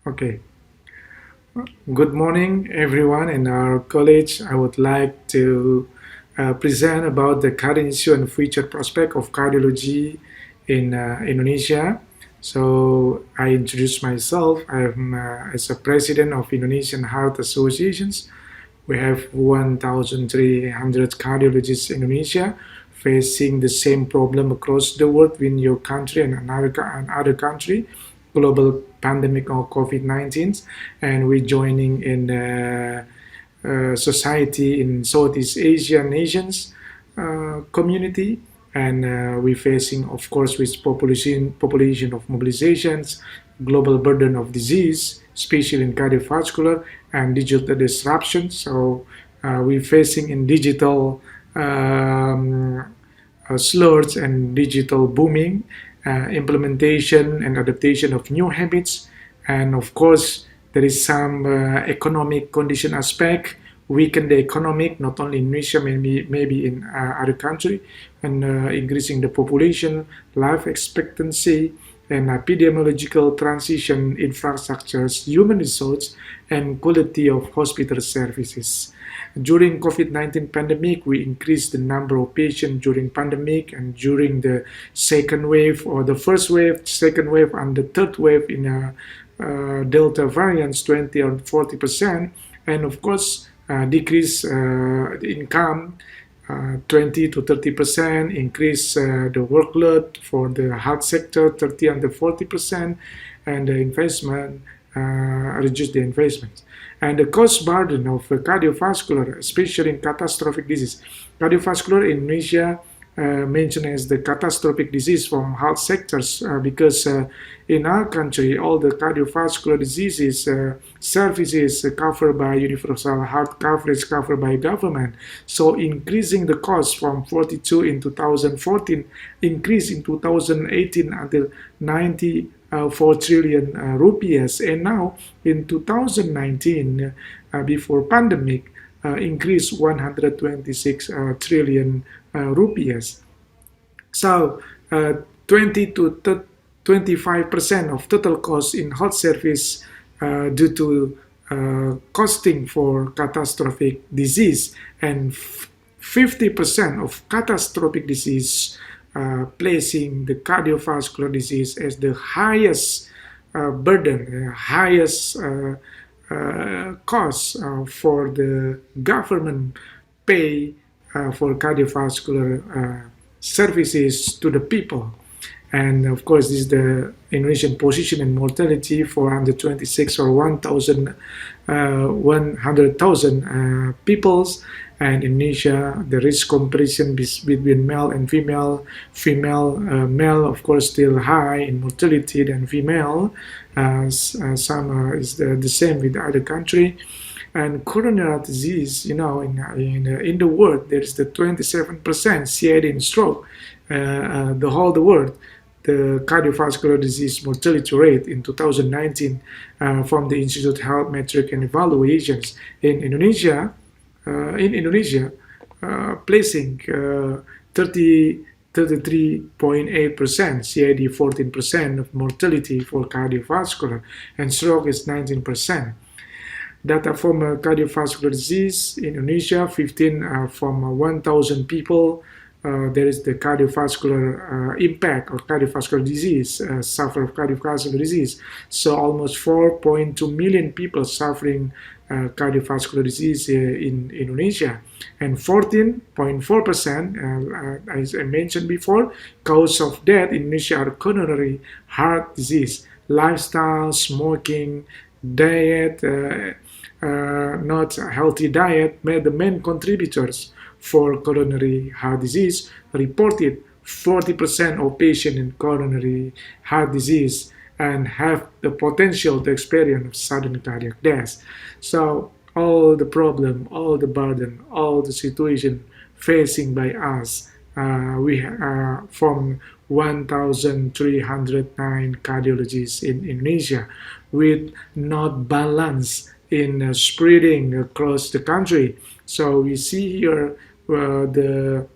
Okay. Good morning, everyone. In our college, I would like to present about the current issue and future prospect of cardiology in Indonesia. So I introduce myself. I'm as a president of Indonesian Heart Associations. We have 1,300 cardiologists in Indonesia facing the same problem across the world in your country and another country, global pandemic of COVID-19, and we're joining in society in Southeast Asian nations community, and we're facing, of course, with population of mobilizations, global burden of disease, especially in cardiovascular and digital disruption. So we're facing in digital slurs and digital booming, implementation and adaptation of new habits, and of course there is some economic condition aspect, weaken the economic not only in Indonesia, maybe in other country, and increasing the population, life expectancy, and epidemiological transition infrastructures, human resource, and quality of hospital services. During COVID-19 pandemic, we increased the number of patients during pandemic and during the second wave or the first wave, second wave, and the third wave in Delta variants, 20 or 40%, and of course, decrease the income 20 to 30%, increase the workload for the health sector 30 and 40%, and the investment reduce the investment. And the cost burden of cardiovascular, especially in catastrophic disease. Cardiovascular in Indonesia mentioned as the catastrophic disease from health sectors because in our country all the cardiovascular diseases services covered by universal health coverage covered by government, so increasing the cost from 42 in 2014 increase in 2018 until 94 trillion rupees, and now in 2019 before pandemic increased 126 trillion rupees. So 20 to 25% of total cost in health service due to costing for catastrophic disease, and 50% of catastrophic disease placing the cardiovascular disease as the highest burden, highest cost for the government pay for cardiovascular services to the people. And of course, this is the Indonesian position in mortality for under 26 or 100,000 peoples. And in Indonesia, the risk comparison between male and female, male of course still high in mortality than female. Some is the same with the other country. And coronary disease, in the world, there is the 27% CID in stroke. The whole the world, the cardiovascular disease mortality rate in 2019 from the Institute of Health Metric and Evaluations in Indonesia, placing 33.8%, CID 14% of mortality for cardiovascular, and stroke is 19%. Data from cardiovascular disease in Indonesia, 15 from 1,000 people. There is the cardiovascular impact or cardiovascular disease, suffer of cardiovascular disease. So almost 4.2 million people suffering cardiovascular disease in Indonesia. And 14.4%, as I mentioned before, cause of death in Indonesia are coronary heart disease, lifestyle, smoking, diet, not a healthy diet, the main contributors for coronary heart disease. Reported 40% of patients in coronary heart disease and have the potential to experience sudden cardiac death. So all the problem, all the burden, all the situation facing by us, we from 1,309 cardiologists in Indonesia, with not balance in spreading across the country. So we see here the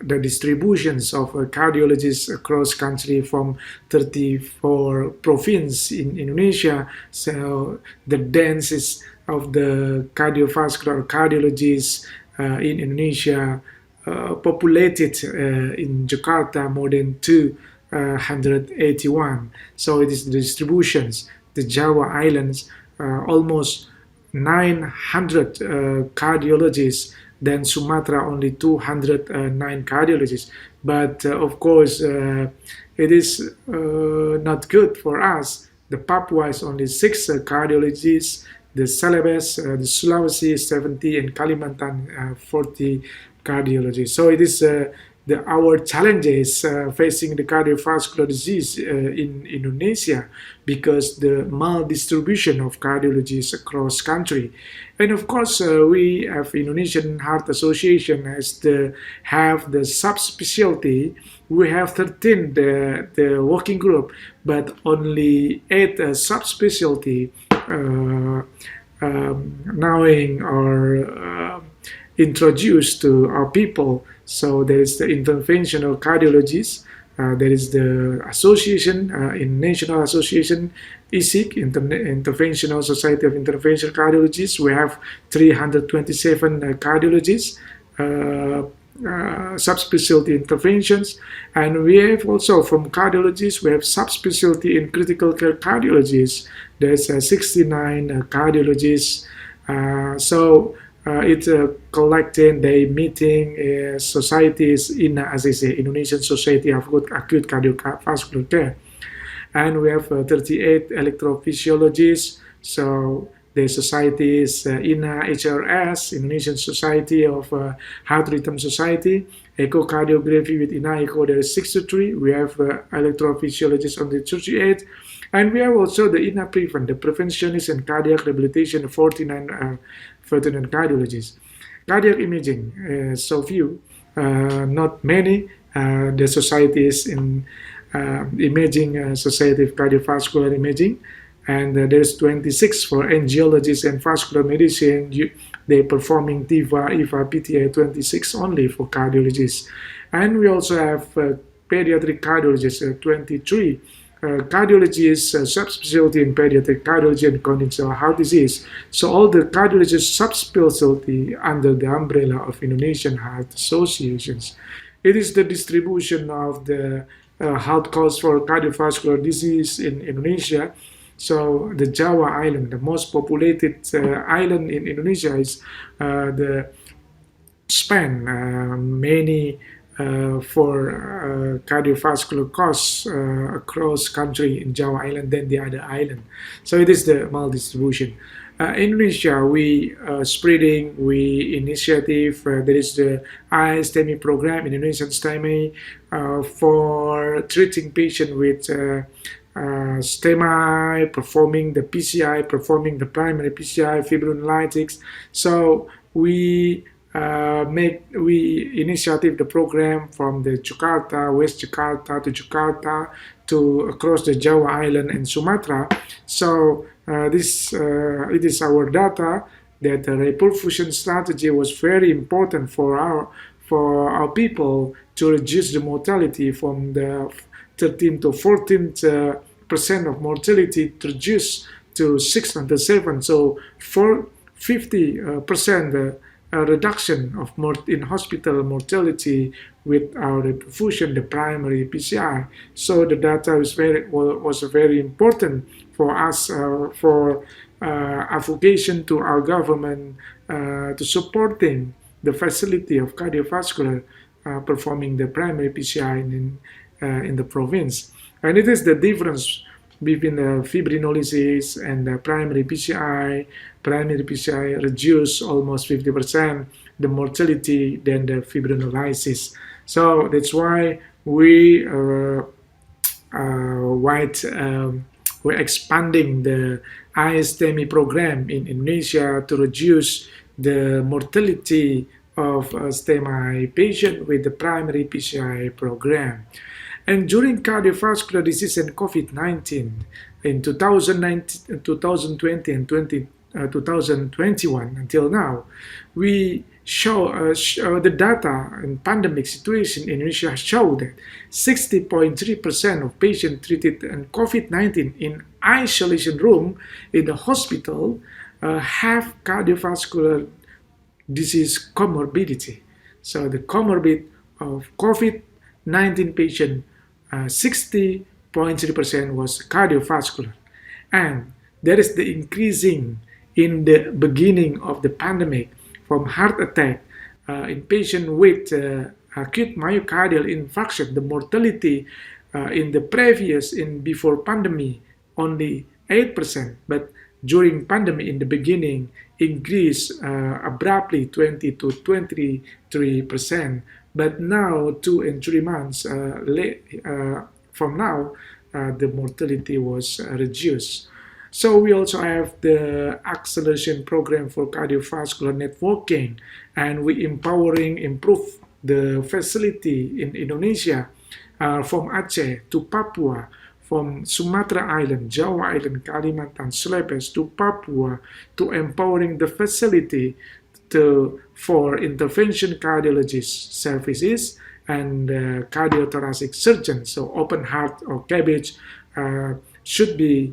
the distributions of cardiologists across country from 34 provinces in Indonesia. So the densest of the cardiovascular cardiologists in Indonesia populated in Jakarta more than 281. So it is the distributions. The Java Islands, almost 900 cardiologists, then Sumatra only 209 cardiologists. But of course, it is not good for us. The Papua is only 6 cardiologists, the Celebes, the Sulawesi 70, and Kalimantan 40 cardiologists. So it is our challenges facing the cardiovascular disease in Indonesia, because the maldistribution of cardiologists across country. And of course, we have Indonesian Heart Association have the subspecialty. We have 13 the working group, but only 8 subspecialty knowing or introduced to our people. So there is the interventional cardiologist, there is the association, International Association, ISIC, Interventional Society of Interventional Cardiologists. We have 327 cardiologists, subspecialty interventions, and we have also from cardiologists, we have subspecialty in critical care cardiologists. There's 69 cardiologists. It's collecting, they meeting societies in, as I say, Indonesian Society of Acute Cardiovascular Care. And we have 38 electrophysiologists. So the societies INA, HRS, Indonesian Society of Heart Rhythm Society, echocardiography with INA echo, there is 63. We have electrophysiologists on the 38. And we have also the INA Prevent, the preventionist and cardiac rehabilitation, 49 cardiologists. Cardiac imaging, so few, not many. The societies in imaging, Society of Cardiovascular Imaging, and there's 26 for angiologists and vascular medicine. They're performing TIVA, EVA, PTA, 26 only for cardiologists. And we also have pediatric cardiologists, 23. Cardiologists, subspecialty in pediatric cardiology and congenital heart disease. So all the cardiologists subspecialty under the umbrella of Indonesian Heart Associations. It is the distribution of the health costs for cardiovascular disease in Indonesia. So the Java Island, the most populated island in Indonesia, is the spend many for cardiovascular costs across country in Java Island than the other island. So it is the maldistribution. Indonesia, we spreading, we initiative, there is the ISTEMI program, Indonesian STEMI, for treating patient with STEMI, performing the PCI, performing the primary PCI, fibrinolytics. So we initiative the program from the Jakarta, West Jakarta to across the Java Island and Sumatra. So it is our data that the reperfusion strategy was very important for our people to reduce the mortality from the 13 to 14% of mortality to reduce to 6 and 7. So for 50% reduction of in hospital mortality with our reperfusion, the primary PCI. So the data was very important for us for advocation to our government to supporting the facility of cardiovascular performing the primary PCI in the province. And it is the difference between the fibrinolysis and the primary PCI. Primary PCI reduce almost 50% the mortality than the fibrinolysis. So that's why we're expanding the ISTEMI program in Indonesia to reduce the mortality of STEMI patient with the primary PCI program. And during cardiovascular disease and COVID-19 in 2020 and 2021 until now, we the data in pandemic situation in Indonesia show that 60.3% of patients treated in COVID-19 in isolation room in the hospital have cardiovascular disease comorbidity. So the comorbid of COVID-19 patient, 60.3% was cardiovascular. And there is the increasing in the beginning of the pandemic from heart attack in patient with acute myocardial infarction. The mortality in the previous, in before pandemic, only 8%, but during pandemic in the beginning increased abruptly 20 to 23%. But now 2 and 3 months from now, the mortality was reduced. So we also have the acceleration program for cardiovascular networking, and we improve the facility in Indonesia from Aceh to Papua, from Sumatra Island, Java Island, Kalimantan, Sulawesi to Papua, to empowering the facility for intervention cardiologist services and cardiothoracic surgeons. So open heart or CABG should be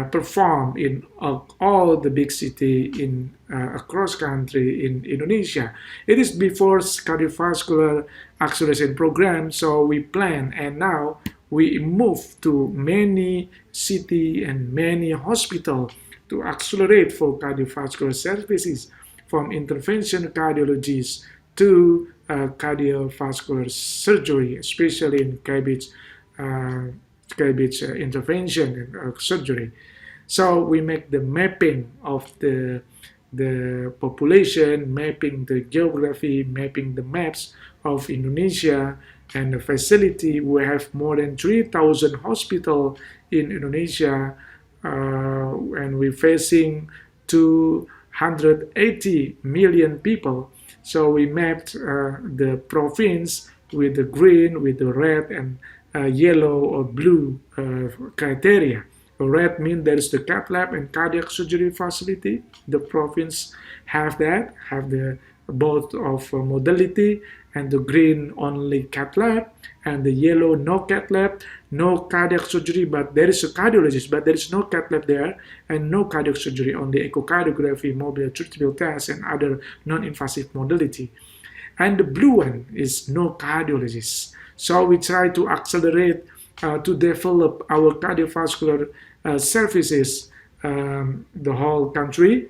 performed in all the big cities in across country in Indonesia. It is before cardiovascular acceleration program, so we plan, and now we move to many city and many hospital to accelerate for cardiovascular services, from intervention cardiologists to cardiovascular surgery, especially in CABG intervention and surgery. So we make the mapping of the population, mapping the geography, mapping the maps of Indonesia and the facility. We have more than 3,000 hospitals in Indonesia, and we're facing 280 million people. So we mapped the province with the green, with the red, and yellow or blue criteria. Red means there is the cath lab and cardiac surgery facility. The province have that, have the both of modality, and the green only cath lab, and the yellow no cath lab, no cardiac surgery, but there is a cardiologist, but there is no cath lab there, and no cardiac surgery, only echocardiography, mobile treatable tests, and other non-invasive modality. And the blue one is no cardiologist. So we try to accelerate to develop our cardiovascular services the whole country,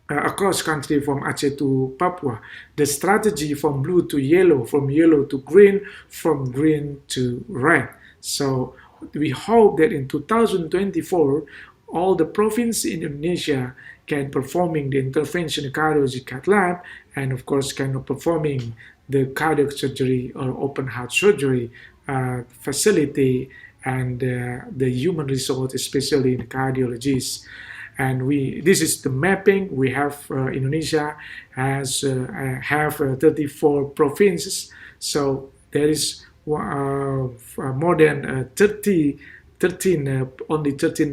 across country from Aceh to Papua. The strategy from blue to yellow, from yellow to green, from green to red. So we hope that in 2024, all the provinces in Indonesia can performing the intervention cardiology cath lab, and of course can performing the cardiac surgery or open heart surgery facility, and the human resource, especially in cardiologists. And this is the mapping. We have Indonesia has have 34 provinces, so there is more than 13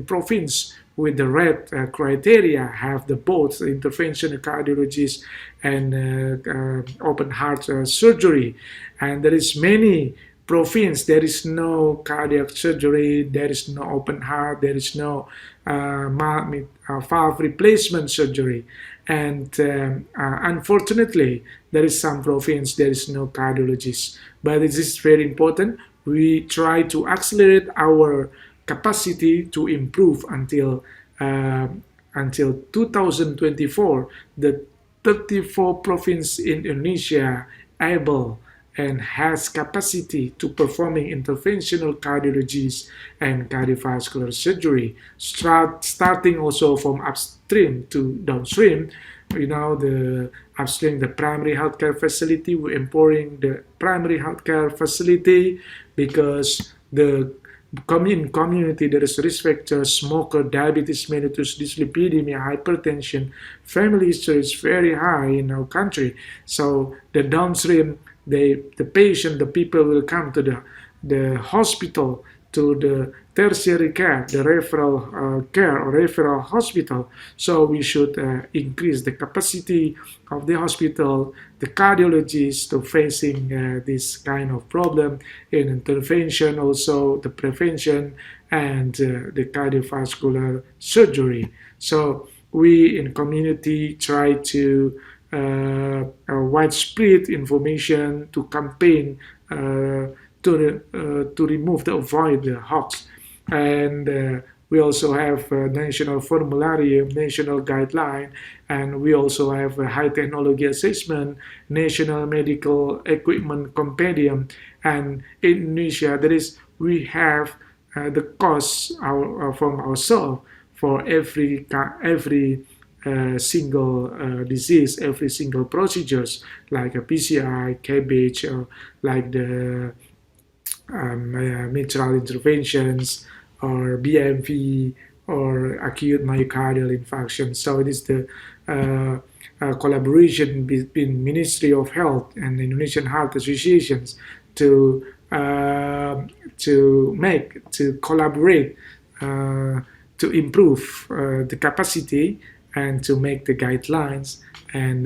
provinces with the red criteria have the both intervention cardiologists and open heart surgery, and there is many province there is no cardiac surgery, there is no open heart, there is no valve replacement surgery, and unfortunately there is some province there is no cardiologist. But this is very important. We try to accelerate our capacity to improve until 2024. The 34 provinces in Indonesia able and has capacity to performing interventional cardiologies and cardiovascular surgery, starting also from upstream to downstream. You know, the upstream, the primary healthcare facility, we're empowering the primary healthcare facility because the community there is risk factors, smoker, diabetes mellitus, dyslipidemia, hypertension, family history is very high in our country. So the downstream, the patient, the people will come to the hospital, to the tertiary care, the referral care or referral hospital. So we should increase the capacity of the hospital, the cardiologists to facing this kind of problem in intervention, also the prevention and the cardiovascular surgery. So we in community try to widespread information to campaign to remove to avoid the hoax, and we also have a national formularium, national guideline, and we also have a high technology assessment, national medical equipment compendium, and in Indonesia we have the costs from ourselves for every single disease, every single procedures like a PCI, cabbage, or like the mitral interventions or BMV or acute myocardial infarction. So it is the collaboration between Ministry of Health and the Indonesian Heart Associations to collaborate to improve the capacity and to make the guidelines and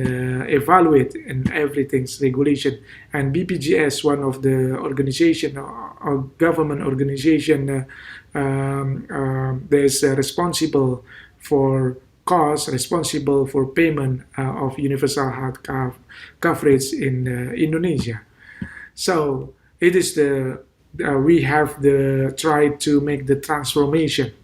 evaluate and everything's regulation. And BPJS, one of the organization or government organization, there's responsible for cost, responsible for payment of universal health coverage in Indonesia. So it is we have try to make the transformation,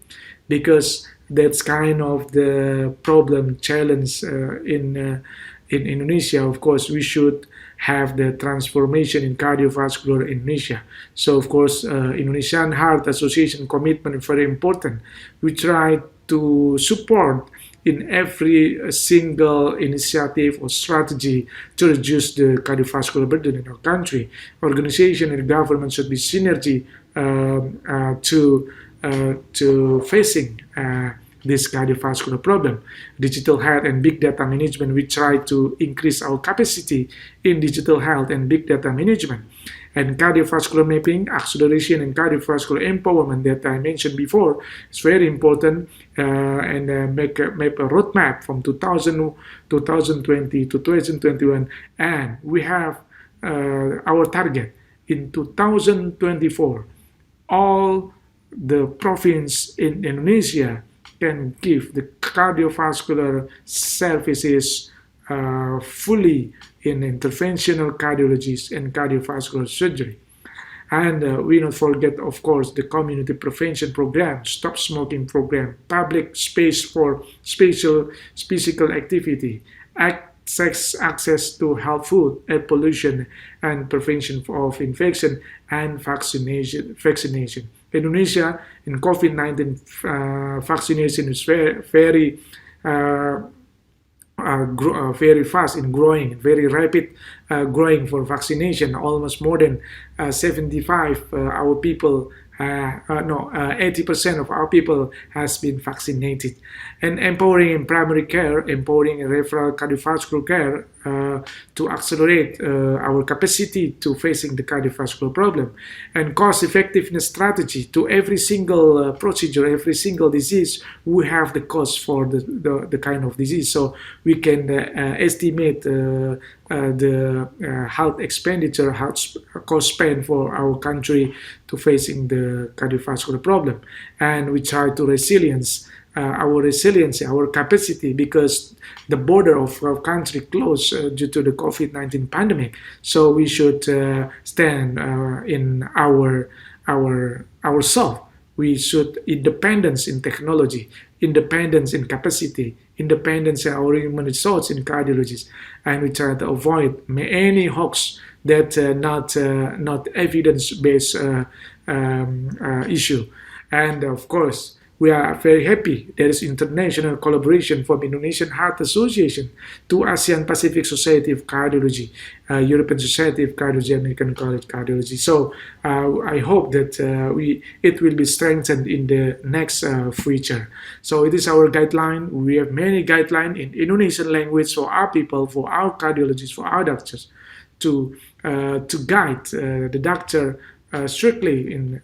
because that's kind of the problem challenge in Indonesia. Of course, we should have the transformation in cardiovascular in Indonesia. So of course, Indonesian Heart Association commitment is very important. We try to support in every single initiative or strategy to reduce the cardiovascular burden in our country. Organization and government should be synergy to facing this cardiovascular problem. Digital health and big data management, we try to increase our capacity in digital health and big data management. And cardiovascular mapping, acceleration, and cardiovascular empowerment that I mentioned before is very important, and map a roadmap from 2020 to 2021. And we have our target in 2024. All the province in Indonesia can give the cardiovascular services fully in interventional cardiologists and cardiovascular surgery. And we not forget, of course, the community prevention program, stop smoking program, public space for physical activity, access to health food, air pollution, and prevention of infection and vaccination. Indonesia in COVID-19 vaccination is very fast in growing, very rapid growing for vaccination. Almost more than 75 our people 80% of our people has been vaccinated. And empowering in primary care, empowering in referral cardiovascular care to accelerate our capacity to facing the cardiovascular problem. And cost effectiveness strategy to every single procedure, every single disease, we have the cost for the kind of disease. So we can estimate the health expenditure, health cost spend for our country to facing the cardiovascular problem. And we try to our resiliency, our capacity, because the border of our country closed due to the COVID-19 pandemic. So we should stand in ourselves. We should independence in technology, independence in capacity, independence in our human resource in cardiologists, and we try to avoid any hoax that not evidence-based issue. And of course, we are very happy there is international collaboration from Indonesian Heart Association to ASEAN Pacific Society of Cardiology, European Society of Cardiology, American College of Cardiology. So I hope that it will be strengthened in the next future. So it is our guideline. We have many guidelines in Indonesian language for our people, for our cardiologists, for our doctors, to guide the doctor strictly in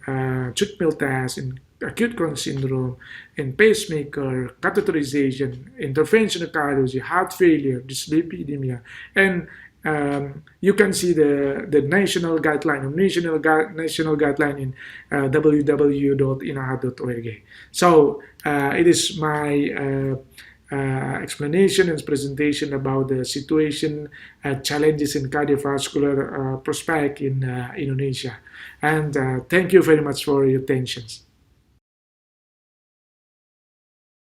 treatment tests, in acute Crohn's syndrome, and pacemaker, catheterization, interventional cardiology, heart failure, dyslipidemia, and you can see the national guideline, national guideline in www.inahat.org. So it is my explanation and presentation about the situation, challenges in cardiovascular prospect in Indonesia. And thank you very much for your attention.